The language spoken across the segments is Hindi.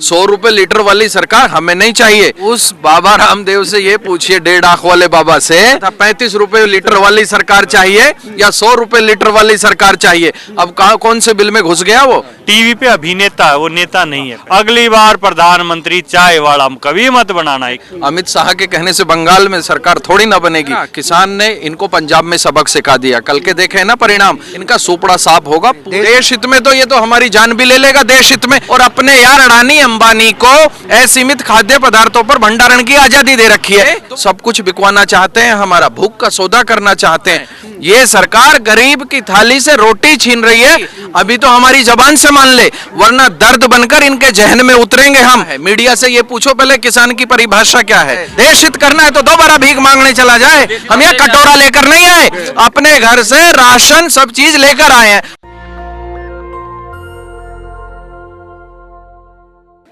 100 रुपए लीटर वाली सरकार हमें नहीं चाहिए। उस बाबा रामदेव से ये पूछिए 1.5 आंख वाले बाबा से 35 रुपए लीटर वाली सरकार चाहिए या 100 रुपए लीटर वाली सरकार चाहिए। अब कहा कौन से बिल में घुस गया वो। टीवी पे अभिनेता है, वो नेता नहीं है। अगली बार प्रधानमंत्री चाय वाला कभी मत बनाना। अमित शाह के कहने से बंगाल में सरकार थोड़ी ना बनेगी। किसान ने इनको पंजाब में सबक सिखा दिया, कल के देखे ना परिणाम, इनका सुपड़ा साफ होगा। देश हित में तो ये तो हमारी जान भी ले लेगा देश हित में। और अपने यार अडानी अंबानी को असीमित खाद्य पदार्थों पर भंडारण की आजादी दे रखी है। सब कुछ बिकवाना चाहते हैं, हमारा भूख का सौदा करना चाहते हैं। ये सरकार गरीब की थाली से रोटी छीन रही है। अभी तो हमारी जबान से मान ले, वरना दर्द बनकर इनके जहन में उतरेंगे हम। मीडिया से ये पूछो पहले किसान की परिभाषा क्या है। देश हित करना है तो दोबारा भीख मांगने चला जाए। हम ये कटोरा लेकर नहीं आए, अपने घर से राशन सब चीज लेकर आए हैं।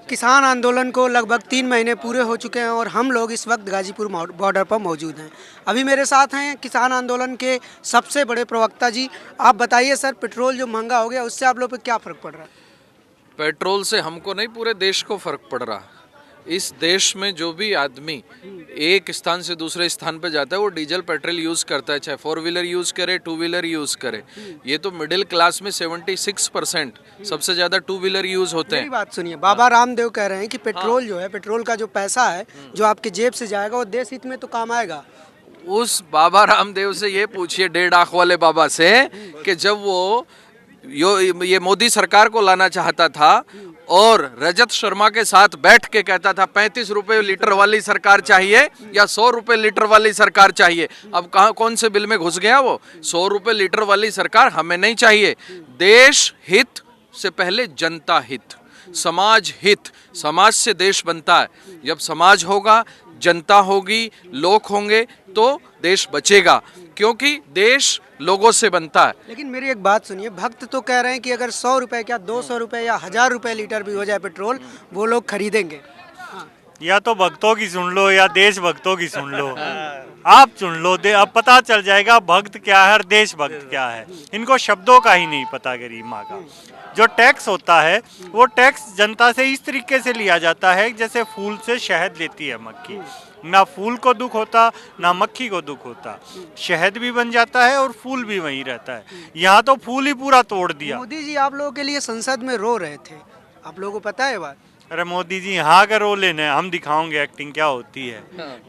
किसान आंदोलन को लगभग 3 महीने पूरे हो चुके हैं और हम लोग इस वक्त गाजीपुर बॉर्डर पर मौजूद हैं। अभी मेरे साथ हैं किसान आंदोलन के सबसे बड़े प्रवक्ता जी। आप बताइए सर, पेट्रोल जो महंगा हो गया उससे आप लोग पे क्या फ़र्क पड़ रहा है? पेट्रोल से हमको नहीं, पूरे देश को फर्क पड़ रहा। इस देश में जो भी आदमी एक स्थान से दूसरे स्थान पे जाता है वो डीजल पेट्रोल यूज करता है, चाहे 4 व्हीलर यूज करे, 2 व्हीलर यूज करे। ये तो मिडिल क्लास में 76% सबसे ज्यादा 2 व्हीलर यूज होते हैं। मेरी बात सुनिए, बाबा रामदेव कह रहे हैं कि पेट्रोल जो है, पेट्रोल का जो पैसा है जो आपके जेब से जाएगा वो देश हित में तो काम आएगा। उस बाबा रामदेव से ये पूछिए 1.5 आंख वाले बाबा से कि जब वो ये मोदी सरकार को लाना चाहता था और रजत शर्मा के साथ बैठ के कहता था 35 रुपए लीटर वाली सरकार चाहिए या 100 रुपए लीटर वाली सरकार चाहिए। अब कहा कौन से बिल में घुस गया वो। 100 रुपए लीटर वाली सरकार हमें नहीं चाहिए। देश हित से पहले जनता हित, समाज हित। समाज से देश बनता है। जब समाज होगा, जनता होगी, लोग होंगे तो देश बचेगा, क्योंकि देश लोगों से बनता है। लेकिन मेरी एक बात सुनिए, भक्त तो कह रहे हैं कि अगर 100 रुपए क्या 200 रुपए या 1000 रुपए लीटर भी हो जाए पेट्रोल, वो लोग खरीदेंगे। या तो भक्तों की सुन लो या देशभक्तों की सुन लो। आप चुन लो। अब पता चल जाएगा भक्त क्या है और देशभक्त क्या है। इनको शब्दों का ही नहीं पता गरीब माँ का। जो टैक्स होता है वो टैक्स जनता से इस तरीके से लिया जाता है जैसे फूल से शहद लेती है मक्खी। ना फूल को दुख होता ना मक्खी को दुख होता। शहद भी बन जाता है और फूल भी वहीं रहता है। यहाँ तो फूल ही पूरा तोड़ दिया। मोदी जी आप लोगों के लिए संसद में रो रहे थे, आप लोगों को पता है बात? अरे मोदी जी यहाँ का रोल लेना है, हम दिखाओगे एक्टिंग क्या होती है।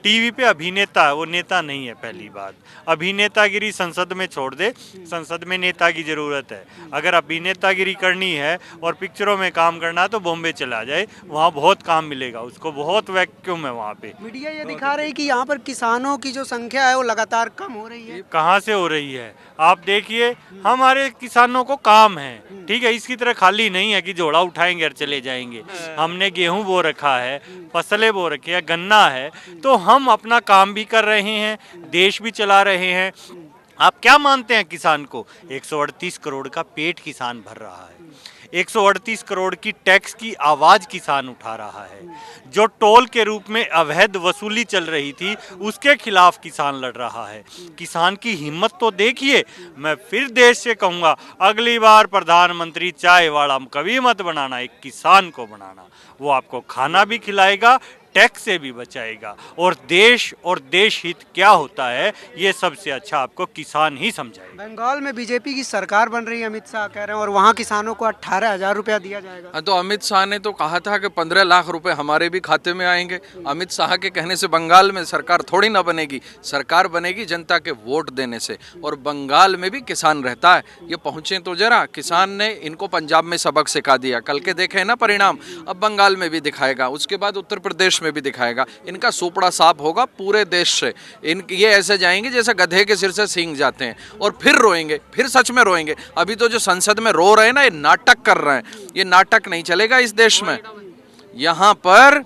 टीवी पे अभिनेता है, वो नेता नहीं है। पहली बात, अभिनेतागिरी संसद में छोड़ दे। संसद में नेता की जरूरत है। अगर अभिनेतागिरी करनी है और पिक्चरों में काम करना है तो बॉम्बे चला जाए, वहाँ बहुत काम मिलेगा उसको। बहुत वैक्यूम है वहाँ पे। मीडिया ये दिखा रही है कि यहाँ पर किसानों की जो संख्या है वो लगातार कम हो रही है। कहाँ से हो रही है? आप देखिए, हमारे किसानों को काम है, ठीक है। इसकी तरह खाली नहीं है कि झोला उठाएंगे और चले जाएंगे। हमने गेहूं बो रखा है, फसलें बो रखी है, गन्ना है, तो हम अपना काम भी कर रहे हैं, देश भी चला रहे हैं। आप क्या मानते हैं किसान को? 138 करोड़ का पेट किसान भर रहा है। 138 करोड़ की टैक्स की आवाज किसान उठा रहा है। जो टोल के रूप में अवैध वसूली चल रही थी उसके खिलाफ किसान लड़ रहा है। किसान की हिम्मत तो देखिए। मैं फिर देश से कहूँगा, अगली बार प्रधानमंत्री चाय वाला कभी मत बनाना, एक किसान को बनाना। वो आपको खाना भी खिलाएगा, टैक्स से भी बचाएगा। और देश हित क्या होता है ये सबसे अच्छा आपको किसान ही समझाएगा। बंगाल में बीजेपी की सरकार बन रही है, अमित शाह कह रहे हैं, और वहाँ किसानों को 18,000 रुपया दिया जाएगा। हाँ, तो अमित शाह ने तो कहा था कि 15 लाख रुपए हमारे भी खाते में आएंगे। अमित शाह के कहने से बंगाल में सरकार थोड़ी ना बनेगी। सरकार बनेगी जनता के वोट देने से। और बंगाल में भी किसान रहता है। ये पहुंचे तो जरा। किसान ने इनको पंजाब में सबक सिखा दिया, कल के देखे ना परिणाम। अब बंगाल में भी दिखाएगा, उसके बाद उत्तर प्रदेश में भी दिखाएगा। इनका सुपड़ा साफ होगा पूरे देश से। ये ऐसे जाएंगे जैसे गधे के सिर से सींग जाते हैं, और फिर रोएंगे, फिर सच में रोएंगे। अभी तो जो संसद में रो रहे हैं ना, ये नाटक कर रहे हैं। ये नाटक नहीं चलेगा इस देश में। यहाँ पर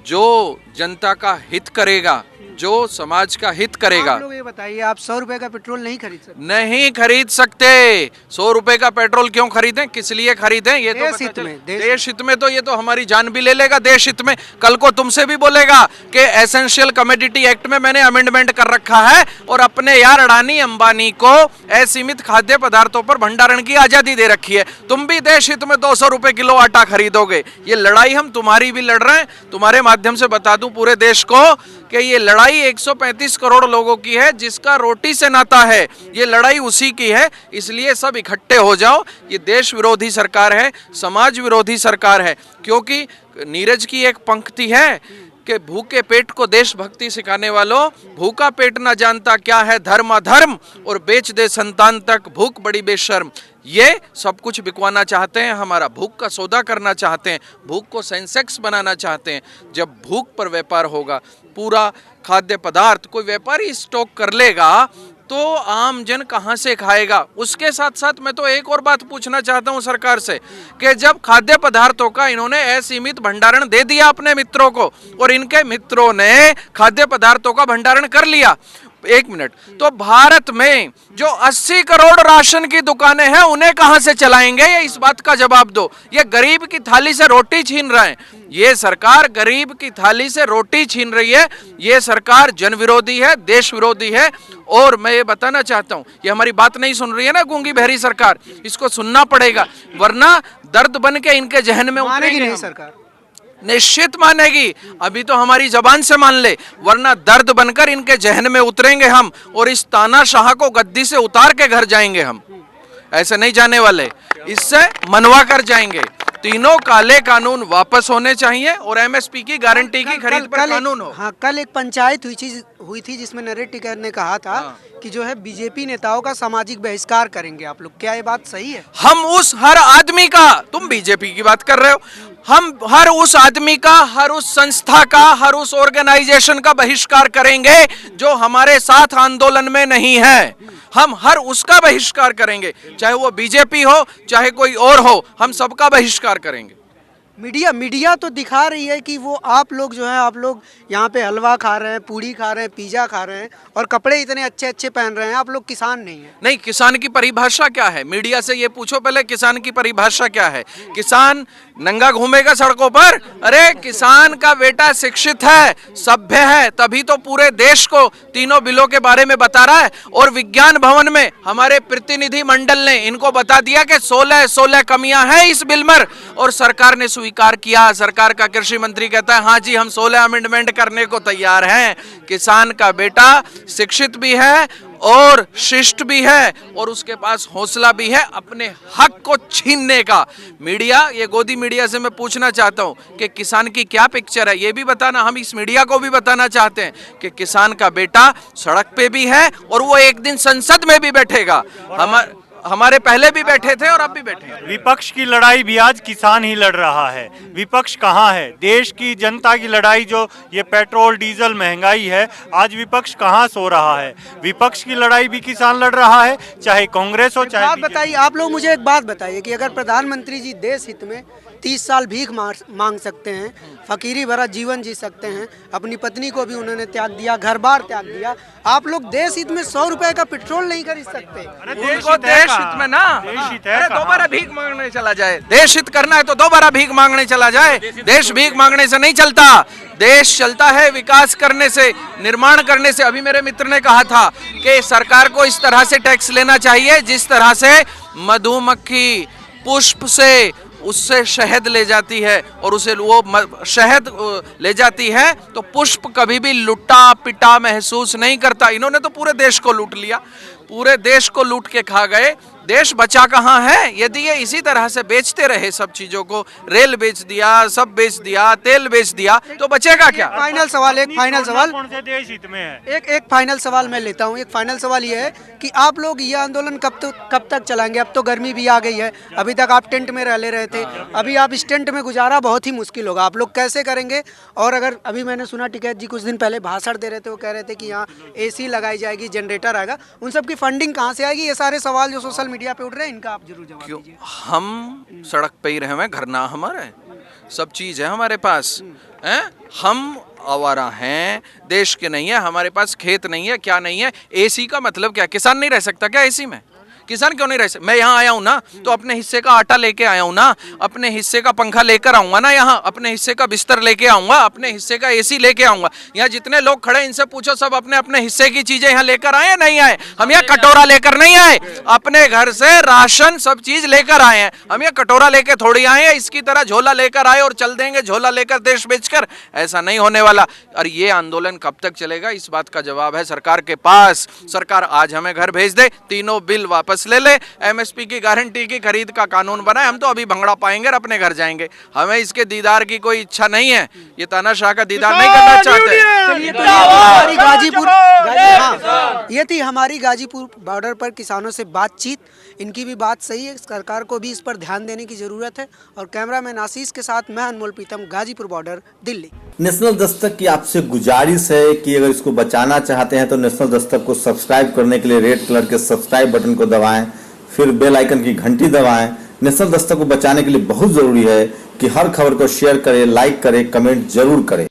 जो जनता का हित करेगा, जो समाज का हित करेगा। आप लोग ये बताइए, आप 100 रुपए का पेट्रोल नहीं खरीद सकते? नहीं खरीद सकते। 100 रुपए का पेट्रोल क्यों खरीदें, किस लिए खरीदें? ये तो देश पता हित चले। में, देश हित में तो ये तो हमारी जान भी ले लेगा देश हित में। कल को तुमसे भी बोलेगा कि एसेंशियल कमोडिटी एक्ट में मैंने अमेंडमेंट कर रखा है और अपने यार अडानी अंबानी को असीमित खाद्य पदार्थों पर भंडारण की आजादी दे रखी है। तुम भी देश हित में 200 रुपए किलो आटा खरीदोगे। ये लड़ाई हम तुम्हारी भी लड़ रहे हैं। तुम्हारे माध्यम से बता दूं पूरे देश को कि ये लड़ाई 135 करोड़ लोगों की है, जिसका रोटी से नाता है। ये लड़ाई उसी की है, इसलिए सब इकट्ठे हो जाओ। ये देश विरोधी सरकार है, समाज विरोधी सरकार है। क्योंकि नीरज की एक पंक्ति है कि भूखे पेट को देशभक्ति सिखाने वालों, भूखा पेट ना जानता क्या है धर्म अधर्म, और बेच दे संतान तक भूख बड़ी बेशर्म। ये सब कुछ बिकवाना चाहते हैं, हमारा भूख का सौदा करना चाहते हैं, भूख को सेंसेक्स बनाना चाहते हैं। जब भूख पर व्यापार होगा, पूरा खाद्य पदार्थ कोई व्यापारी स्टॉक कर लेगा तो आम जन कहां से खाएगा? उसके साथ साथ मैं तो एक और बात पूछना चाहता हूं सरकार से कि जब खाद्य पदार्थों का इन्होंने असीमित भंडारण दे दिया अपने मित्रों को और इनके मित्रों ने खाद्य पदार्थों का भंडारण कर लिया, एक मिनट, तो भारत में जो 80 करोड़ राशन की दुकानें हैं उन्हें कहां से चलाएंगे? ये इस बात का जवाब दो। ये गरीब की थाली से रोटी छीन रहे हैं। ये सरकार गरीब की थाली से रोटी छीन रही है। ये सरकार जन विरोधी है, देश विरोधी है। और मैं ये बताना चाहता हूं, ये हमारी बात नहीं सुन रही है ना गूंगी बहरी सरकार, इसको सुनना पड़ेगा, वरना दर्द बन के इनके जहन में मानेगी नहीं हम। सरकार? निश्चित मानेगी। अभी तो हमारी जबान से मान ले, वरना दर्द बनकर इनके जहन में उतरेंगे हम और इस तानाशाह को गद्दी से उतार के घर जाएंगे हम। ऐसे नहीं जाने वाले, इससे मनवा कर जाएंगे। तीनों काले कानून वापस होने चाहिए और एमएसपी की गारंटी की खरीद पर कानून हो। हाँ, कल एक पंचायत हुई थी जिसमें नरेश टिकैत ने कहा था कि जो है बीजेपी नेताओं का सामाजिक बहिष्कार करेंगे आप लोग। क्या ये बात सही है? हम उस हर आदमी का, तुम बीजेपी की बात कर रहे हो, हम हर उस आदमी का, हर उस संस्था का, हर उस ऑर्गेनाइजेशन का बहिष्कार करेंगे जो हमारे साथ आंदोलन में नहीं है। हम हर उसका बहिष्कार करेंगे, चाहे वो बीजेपी हो चाहे कोई और हो, हम सबका बहिष्कार करेंगे। मीडिया तो दिखा रही है कि वो आप लोग जो है, आप लोग यहाँ पे हलवा खा रहे हैं, पूड़ी खा रहे हैं, पिज़्ज़ा खा रहे हैं और कपड़े इतने अच्छे अच्छे पहन रहे हैं। आप लोग किसान नहीं है। नहीं, किसान की परिभाषा क्या है? मीडिया से ये पूछो पहले, किसान की परिभाषा क्या है? किसान नंगा घूमेगा सड़कों पर? अरे किसान का बेटा शिक्षित है, सभ्य है, तभी तो पूरे देश को तीनों बिलों के बारे में बता रहा है। और विज्ञान भवन में हमारे प्रतिनिधि मंडल ने इनको बता दिया कि 16 कमियां हैं इस बिल में और सरकार ने स्वीकार किया। सरकार का कृषि मंत्री कहता है हाँ जी हम 16 अमेंडमेंट करने को तैयार हैं। किसान का बेटा शिक्षित भी है और शिष्ट भी है और उसके पास हौसला भी है अपने हक को छीनने का। मीडिया, ये गोदी मीडिया से मैं पूछना चाहता हूं कि किसान की क्या पिक्चर है, ये भी बताना। हम इस मीडिया को भी बताना चाहते हैं कि किसान का बेटा सड़क पे भी है और वो एक दिन संसद में भी बैठेगा। हमारे पहले भी बैठे थे और अब भी बैठे हैं। विपक्ष की लड़ाई भी आज किसान ही लड़ रहा है। विपक्ष कहाँ है? देश की जनता की लड़ाई, जो ये पेट्रोल डीजल महंगाई है, आज विपक्ष कहाँ सो रहा है? विपक्ष की लड़ाई भी किसान लड़ रहा है, चाहे कांग्रेस हो चाहे बात बताइए, आप लोग मुझे एक बात बताइए कि अगर प्रधानमंत्री जी देश हित में 30 साल भीख मांग सकते हैं, फकीरी भरा जीवन जी सकते हैं, अपनी पत्नी को भी उन्होंने त्याग दिया, घर बार त्याग दिया, आप लोग देश हित में 100 रुपए का पेट्रोल नहीं खरीद सकते? उनको देश हित में ना, अरे दोबारा भीख मांगने चला जाए। देश हित करना है तो दोबारा भीख मांगने चला जाए। देश भीख मांगने से नहीं चलता, देश चलता है विकास करने से, निर्माण करने से। अभी मेरे मित्र ने कहा था कि सरकार को इस तरह से टैक्स लेना चाहिए जिस तरह से मधुमक्खी पुष्प से उससे शहद ले जाती है और उसे वो शहद ले जाती है तो पुष्प कभी भी लुटा पिटा महसूस नहीं करता। इन्होंने तो पूरे देश को लूट लिया, पूरे देश को लूट के खा गए। देश बचा कहाँ है? यदि ये इसी तरह से बेचते रहे सब चीजों को, रेल बेच दिया, सब बेच दिया, तेल बेच दिया, तो बचेगा क्या? फाइनल सवाल, एक फाइनल सवाल, कौन से देश हित में है? एक फाइनल सवाल मैं लेता हूँ। एक फाइनल सवाल ये है कि आप लोग ये आंदोलन कब तक चलाएंगे? अब तो गर्मी भी आ गई है, अभी तक आप टेंट में रह रहे थे, अभी आप इस टेंट में गुजारा बहुत ही मुश्किल होगा। आप लोग कैसे करेंगे? और अगर अभी मैंने सुना टिकैत जी कुछ दिन पहले भाषण दे रहे थे, वो कह रहे थे कि यहाँ AC लगाई जाएगी, जनरेटर आएगा, उन सब की फंडिंग कहाँ से आएगी? ये सारे सवाल जो सोशल मीडिया पे उठ रहे हैं, इनका आप जरूर जवाब दीजिए। हम सड़क पे ही रहे हैं, घर ना हमारे, सब चीज है हमारे पास हैं। हम आवारा हैं, देश के नहीं है, हमारे पास खेत नहीं है, क्या नहीं है। एसी का मतलब क्या, किसान नहीं रह सकता क्या एसी में? किसान क्यों नहीं रह सकता? मैं यहाँ आया हूँ ना, तो अपने हिस्से का आटा लेके आया हूँ ना, अपने हिस्से का पंखा लेकर आऊंगा ना, यहाँ अपने हिस्से का बिस्तर लेके आऊंगा, अपने हिस्से का एसी लेके आऊंगा। यहाँ जितने लोग खड़े इनसे पूछो, सब अपने अपने हिस्से की चीजें यहाँ लेकर आए नहीं आए? हम यहाँ कटोरा लेकर नहीं आए, अपने घर से राशन सब चीज लेकर आए हैं। हम यहाँ कटोरा लेके थोड़ी आए हैं, इसकी तरह झोला लेकर आए और चल देंगे झोला लेकर देश बेचकर, ऐसा नहीं होने वाला। और ये आंदोलन कब तक चलेगा, इस बात का जवाब है सरकार के पास। सरकार आज हमें घर भेज दे, तीनों बिल वापस ले ले, एमएसपी की गारंटी की खरीद का कानून बनाए, हम तो अभी भंगड़ा पाएंगे और अपने घर जाएंगे। हमें इसके दीदार की कोई इच्छा नहीं है, ये तानाशाह का दीदार नहीं करना चाहते। चलिए, तो ये हमारी गाजीपुर हाँ, ये थी हमारी गाजीपुर बॉर्डर पर किसानों से बातचीत। इनकी भी बात सही है, सरकार को भी इस पर ध्यान देने की जरूरत है। और कैमरामैन आशीष के साथ मैं अनमोल प्रीतम, गाजीपुर बॉर्डर, दिल्ली। नेशनल दस्तक की आपसे गुजारिश है कि अगर इसको बचाना चाहते हैं तो नेशनल दस्तक को सब्सक्राइब करने के लिए रेड कलर के सब्सक्राइब बटन को दबाएं, फिर बेल आइकन की घंटी दबाएं। नेशनल दस्तक को बचाने के लिए बहुत जरूरी है कि हर खबर को शेयर करें, लाइक करें, कमेंट जरूर करें।